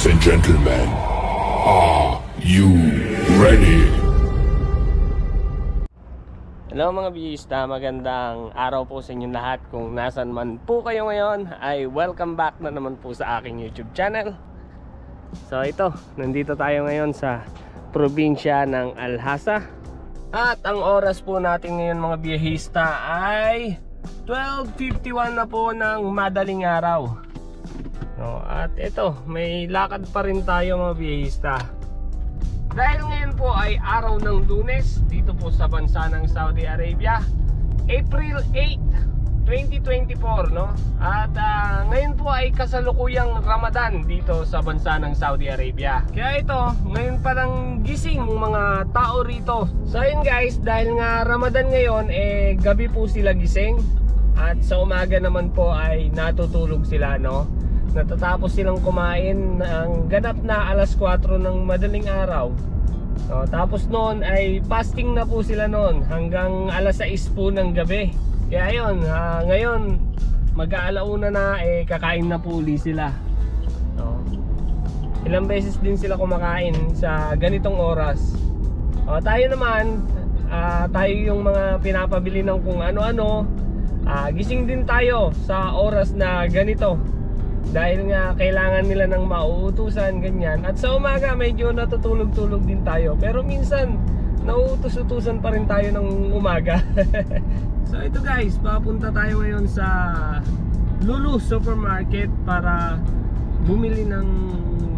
Ladies and gentlemen, are you ready? Hello mga biyista, magandang araw po sa inyong lahat. Kung nasan man po kayo ngayon, ay welcome back na naman po sa aking YouTube channel. So ito, nandito tayo ngayon sa probinsya ng Alhasa. At ang oras po natin ngayon mga biyahista ay 12:51 na po ng madaling araw. No, at ito, may lakad pa rin tayo mga biyahista. Dahil ngayon po ay araw ng Lunes dito po sa bansa ng Saudi Arabia, April 8, 2024, no? At ngayon po ay kasalukuyang Ramadan dito sa bansa ng Saudi Arabia. Kaya ito, ngayon pa lang gising mga tao rito. So ayun guys, dahil nga Ramadan ngayon, gabi po sila gising. At sa umaga naman po ay natutulog sila, no? Natatapos silang kumain ang ganap na alas 4 ng madaling araw. So, tapos noon ay fasting na po sila noon hanggang alas 6 po ng gabi. Kaya ayun, ngayon mag-aalauna na, kakain na po uli sila. So, ilang beses din sila kumakain sa ganitong oras. Tayo naman, tayo yung mga pinapabili ng kung ano-ano. Gising din tayo sa oras na ganito. Dahil nga kailangan nila ng mauutusan, ganyan. At sa umaga medyo natutulog-tulog din tayo. Pero minsan nauutos-utusan pa rin tayo ng umaga. So ito guys, papunta tayo ngayon sa Lulu Supermarket para bumili ng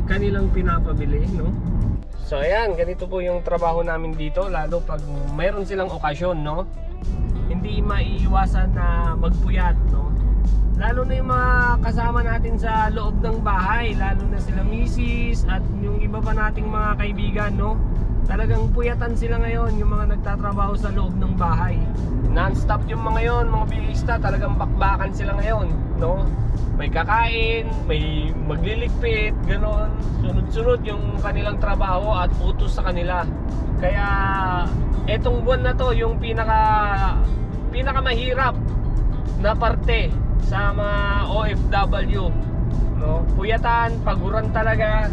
kanilang pinapabili, no? So ayan, ganito po yung trabaho namin dito. Lalo pag mayroon silang okasyon, no? Hindi maiiwasan na magpuyat, no? Lalo na yung mga kasama natin sa loob ng bahay, lalo na sila misis at yung iba pa nating mga kaibigan, no? Talagang puyatan sila ngayon, yung mga nagtatrabaho sa loob ng bahay. Non-stop yung mga yon, mga biyahista, talagang bakbakan sila ngayon, no? May kakain, may magliligpit, gano'n. Sunod-sunod yung kanilang trabaho at utos sa kanila. Kaya etong buwan na to, yung pinaka mahirap na parte sa mga OFW, no? Puyatan, paguran talaga.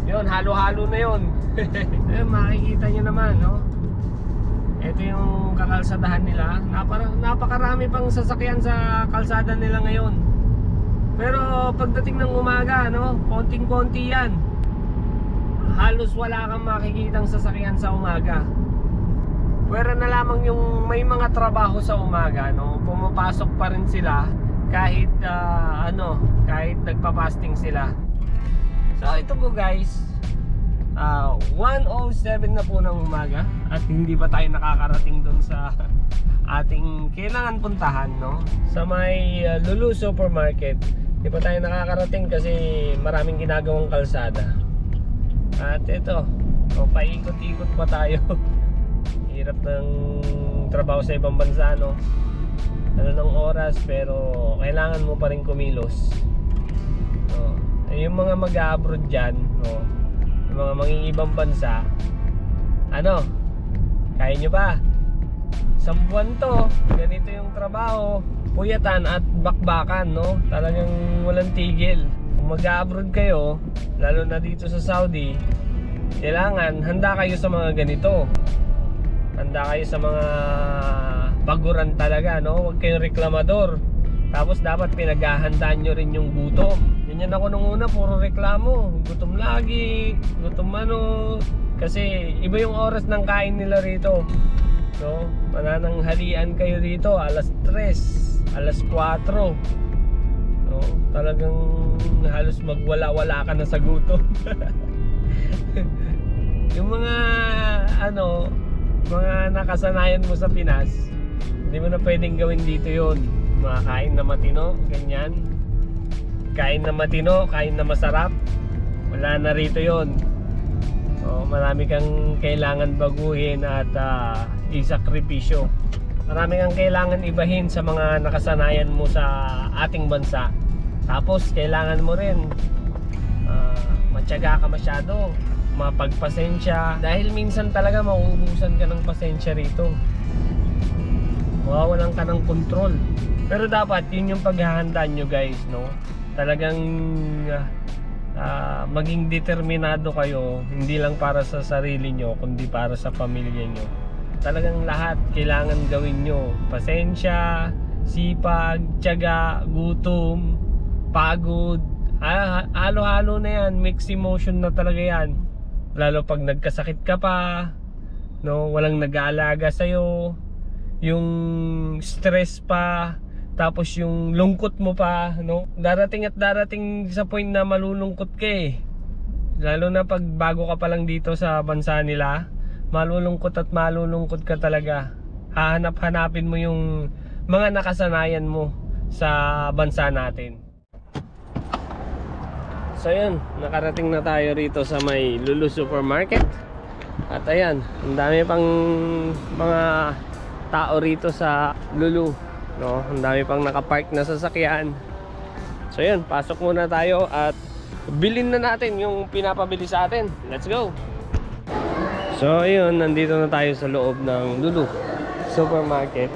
Yun, halo-halo na yun. Makikita nyo naman, no? Ito yung kakalsadahan nila. Napakarami pang sasakyan sa kalsada nila ngayon. Pero pagdating ng umaga, no? Konting-konti yan. Halos wala kang makikitang sasakyan sa umaga. Pwera na lamang yung may mga trabaho sa umaga, no? Pumapasok pa rin sila kahit kahit nagpa-fasting sila. So ito po guys, 1:07 na po ng umaga at hindi pa tayo nakakarating doon sa ating kailangan puntahan, no? Sa may Lulu Supermarket. Hindi pa tayo nakakarating kasi maraming ginagawang kalsada. At ito, paikot-ikot pa tayo. Hirap ng trabaho sa ibang bansa, no? Ano ng oras, pero kailangan mo pa rin kumilos, no? Yung mga mag-abroad dyan, no? Yung mga mangingibang bansa, kaya nyo ba? Sa buwan to, ganito yung trabaho, puyatan at bakbakan, no? Talagang walang tigil. Kung mag-abroad kayo, lalo na dito sa Saudi, kailangan handa kayo sa mga ganito. Handa kayo sa mga baguran talaga, no? Huwag kayong reklamador. Tapos dapat pinaghahandaan nyo rin yung gutom. Ganyan ako nung una, puro reklamo. Gutom lagi, gutom kasi iba yung oras ng kain nila rito, no? Manananghalian kayo dito alas 3, alas 4, no? Talagang halos magwala-wala ka na sa gutom. Yung mga mga nakasanayan mo sa Pinas, hindi mo na pwedeng gawin dito yun. Mga kain na matino, ganyan. Kain na matino, kain na masarap, wala na rito yun. So, marami kang kailangan baguhin at isakripisyo. Marami kang kailangan ibahin sa mga nakasanayan mo sa ating bansa. Tapos kailangan mo rin matyaga ka masyado, mapagpasensya, dahil minsan talaga mauubusan ka ng pasensya rito. Mawawalan ka ng control. Pero dapat yun yung paghahandaan nyo guys, no? Talagang maging determinado kayo, hindi lang para sa sarili nyo kundi para sa pamilya nyo. Talagang lahat kailangan gawin nyo. Pasensya, sipag, tiyaga, gutom, pagod, halo-halo na yan. Mixed emotion na talaga yan. Lalo pag nagkasakit ka pa, no, walang nag-aalaga sa'yo, yung stress pa, tapos yung lungkot mo pa, no? Darating at darating sa point na malulungkot ka eh. Lalo na pag bago ka pa lang dito sa bansa nila, malulungkot at malulungkot ka talaga. Hahanap-hanapin mo yung mga nakasanayan mo sa bansa natin. So yun, nakarating na tayo rito sa may Lulu Supermarket. At ayan, ang dami pang mga tao rito sa Lulu, no? Ang dami pang nakapark na sasakyan. So yun, pasok muna tayo at bilhin na natin yung pinapabili sa atin. Let's go! So yun, nandito na tayo sa loob ng Lulu Supermarket.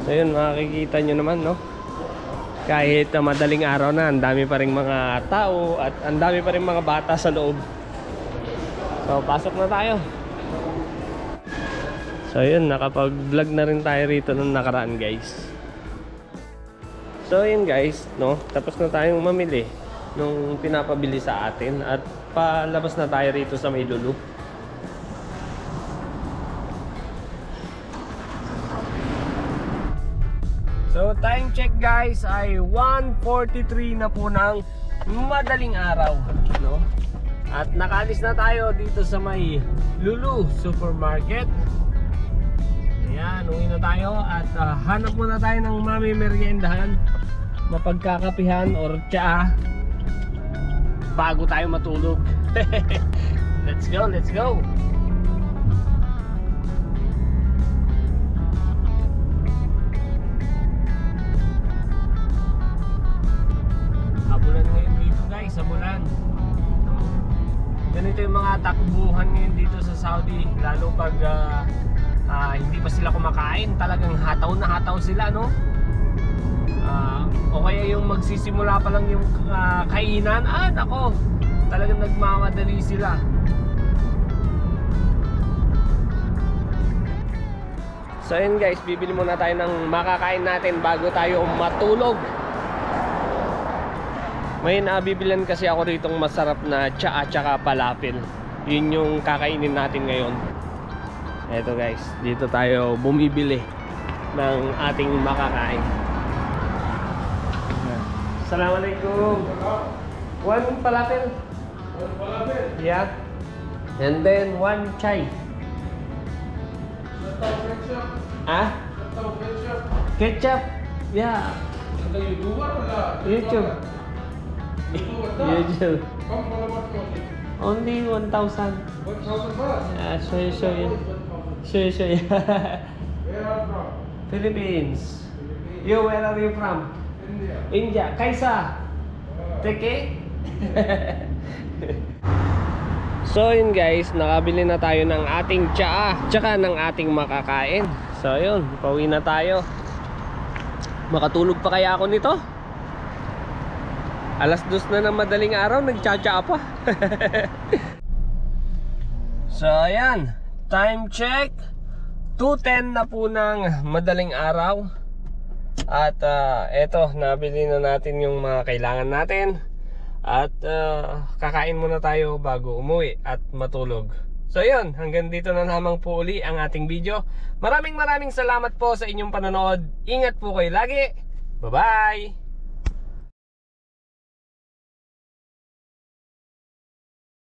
So yun, makikita nyo naman, no? Kahit madaling araw na, ang dami pa rin mga tao at ang dami pa rin mga bata sa loob. So pasok na tayo. So yun, nakapag-vlog na rin tayo rito nung nakaraan, guys. So yun guys, no, tapos na tayong mamili nung pinapabili sa atin at palabas na tayo rito sa may Lulu. So time check guys ay 1:43 na po ng madaling araw, no? At nakaalis na tayo dito sa may Lulu Supermarket. Ayan, uwi na tayo at hanap muna tayo ng mamimeriendahan, mapagkakapihan or tsaa bago tayo matulog. Let's go, let's go. Habulan ngayon dito guys, habulan. Ganito yung mga takbuhan ngayon dito sa Saudi, lalo pag hindi pa sila kumakain, talagang hataw na hataw sila, no? O kaya yung magsisimula pa lang yung kainan, nako, talagang nagmamadali sila. So yun guys, bibili muna tayo ng makakain natin bago tayo matulog. May nabibilan kasi ako ritong masarap na tsaa tsaka falafel. Yun yung kakainin natin ngayon. Eto guys, dito tayo bumibili ng ating makakain. Assalamualaikum. One falafel. One falafel? Yeah. And then one chai. Ketchup? Yeah. YouTube. YouTube. Only 1,000. 1,000 baht? Yeah, show you. Show you. Where are you from? Philippines. You, where are you from? India. India. Kaisa? Teke? So yun guys, nakabili na tayo ng ating tsaa tsaka ng ating makakain. So yun, pauwi na tayo. Makatulog pa kaya ako nito? Alas 2 na ng madaling araw, nagtsatsaa pa. So ayan, time check 2:10 na po ng madaling araw. At eto, nabili na natin yung mga kailangan natin. At kakain muna tayo bago umuwi at matulog. So yun, hanggang dito na lamang po uli ang ating video. Maraming salamat po sa inyong panonood. Ingat po kayo lagi. Bye bye.